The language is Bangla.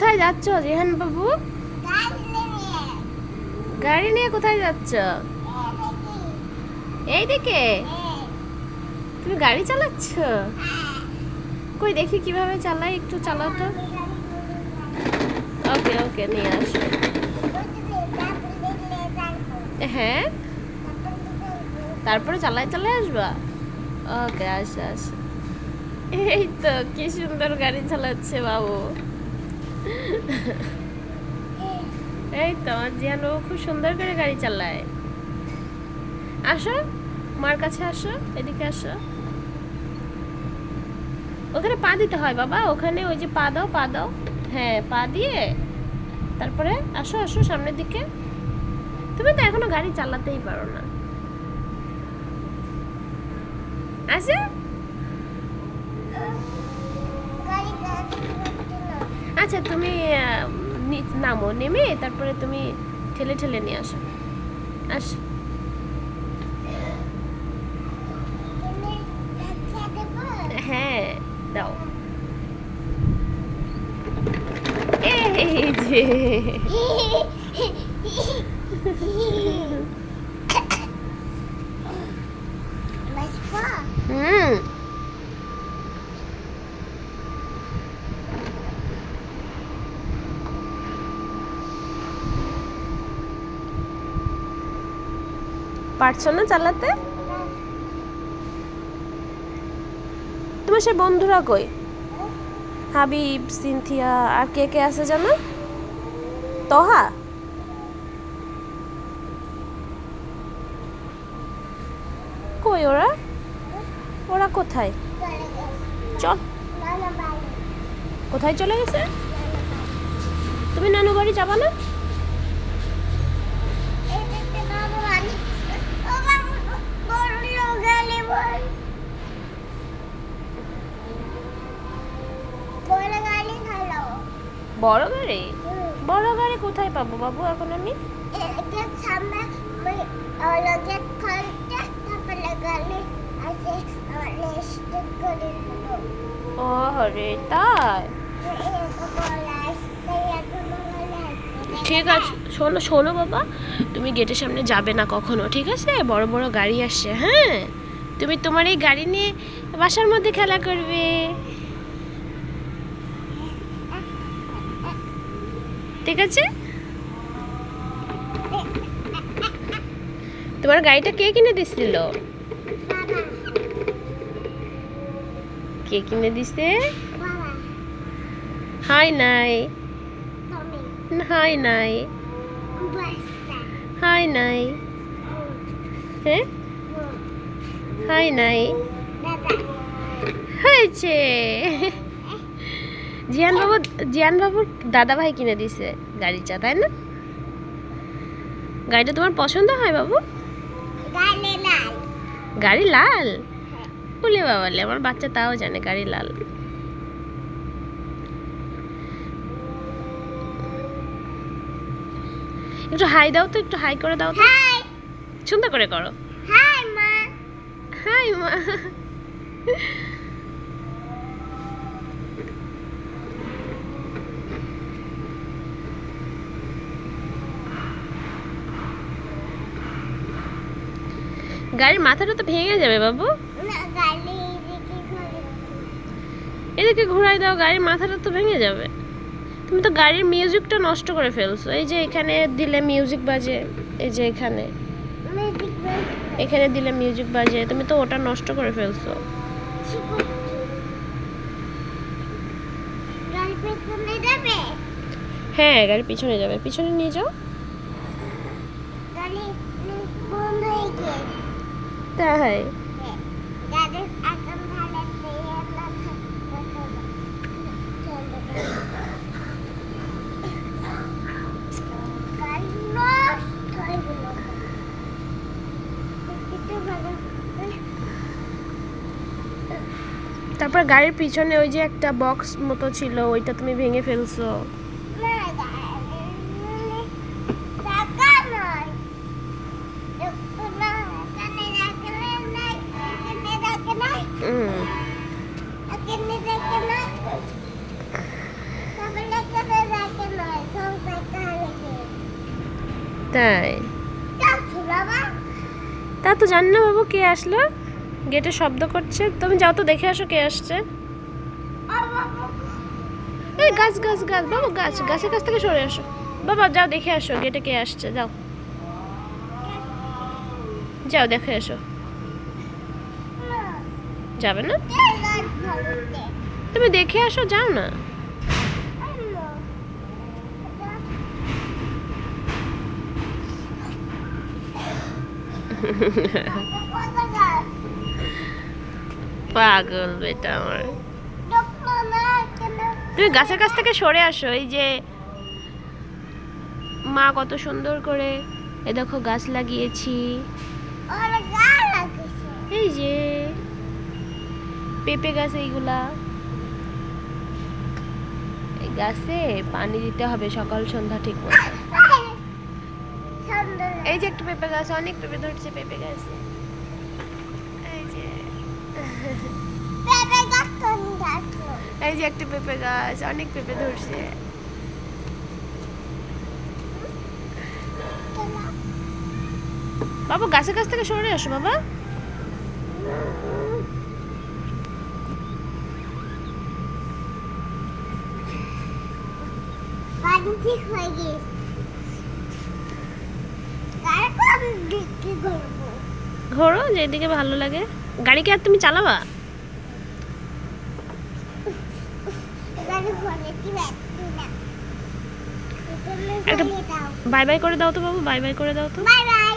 কোথায় যাচ্ছ রেহান বাবু? গাড়ি নিয়ে কোথায় যাচ্ছ? এইদিকে? তুমি গাড়ি চালাচ্ছ? কই দেখি কিভাবে চালাই, একটু চালাও তো। ওকে ওকে, নিয়ে আসো। হ্যাঁ, তারপরে চালাই চালাই আসবা। ওকে, আসো আসো। এই তো কি সুন্দর গাড়ি চালাচ্ছে বাবু। এই তো আমার জিয়ান বাবু খুব সুন্দর করে গাড়ি চালায়। আসো, মার কাছে আসো, এদিকে আসো। ওখানে পা দিতে হয় বাবা, ওখানে ওই যে পা দাও, পা দাও। হ্যাঁ, পা দিয়ে তারপরে আসো আসো সামনের দিকে। তুমি তো এখনো গাড়ি চালাতেই পারো না। আসো। আচ্ছা, তুমি নামো, নেমে তারপরে তুমি ঠেলে ঠেলে নিয়ে আসো। আসো। হ্যাঁ, দাও। এই যে হুম, পারছো না চালাতে? তোমার সে বন্ধুরা কই? হাবিব, সিনথিয়া, আর কে কে আছে জানো? তহা? কই ওরা? ওরা কোথায়? চল। কোথায় চলে গেছে? তুমি নানু বাড়ি যাবা না? বড় গাড়ি? বড় গাড়ি কোথায় পাবো বাবু এখন আমি? ও রে, তাই? ঠিক আছে, শোনো শোনো বাবা, তুমি গেটের সামনে যাবে না কখনো, ঠিক আছে? বড় বড় গাড়ি আসছে। হ্যাঁ, তুমি তোমার এই গাড়ি নিয়ে বাসার মধ্যে খেলা করবে। ঠিক আছে? তোমার গাড়িটা কে কিনে দিছিল? কে কিনে দিছে? হাই নাই, হাই নাই, হাই নাই। হ্যাঁ, হাই নাই হয়েছে। জিয়ান বাবুর দাদা ভাই কিনে দিছে গাড়িটা, তাই না? গাড়িটা তোমার পছন্দ হয় বাবু? গাড়ি লাল? বলে বাবালে, আমার বাচ্চা তাও জানে গাড়ি লাল। একটু হাই দাও তো, একটু হাই করে দাও তো। সুন্দর করে করো। হাই মা, হাই মা। গাড়ির মাথাটা তো ভেঙে যাবে বাবু। এদিকে ঘুরাই দাও, গাড়ির মাথাটা তো ভেঙে যাবে। তুমি তো গাড়ির মিউজিকটা নষ্ট করে ফেলছো। এই যে এখানে দিলে মিউজিক বাজে, এই যে এখানে এখানে দিলে মিউজিক বাজে, তুমি তো ওটা নষ্ট করে ফেলছো। হ্যাঁ, গাড়ি পিছনে যাবে, পিছনে নিয়ে যাও। তাই? তারপর গাড়ির পিছনে ওই যে একটা বক্স মতো ছিল, ওইটা তুমি ভেঙে ফেলছো। তাই? তা তো জানি না বাবু, কে আসলো? গেটে শব্দ করছে, তুমি যাও তো দেখে আসো কে আসছে। এই গাছ গাছ গাছ বাবু, গাছের কাছ থেকে সরে আসো। বাবা যাও দেখে আসো গেটে কে আসছে, যাও যাও দেখে আসো। যাবে না? তুমি দেখে আসো, যাও না। পাগল বেটা আমার। তুমি গাছের কাছ থেকে সরে আসো। এই যে মা কত সুন্দর করে এ দেখো গাছ লাগিয়েছি। এই যে পেঁপে গাছ, এইগুলা এই গাছে পানি দিতে হবে সকাল সন্ধ্যা ঠিক মতো। এই যে একটা পেঁপে গাছ, অনেক পেঁপে ধরছে পেঁপে গাছে। এই যে এই যে একটা পেঁপে গাছ, অনেক পেঁপে ধরছে। বাবা গাছের কাছ থেকে সরে আসো বাবা। ঘোরো যেদিকে ভালো লাগে। গাড়ি কি আর তুমি চালাবা? একটা বাই বাই করে দাও তো বাবু, বাই বাই করে দাও তো। Bye bye.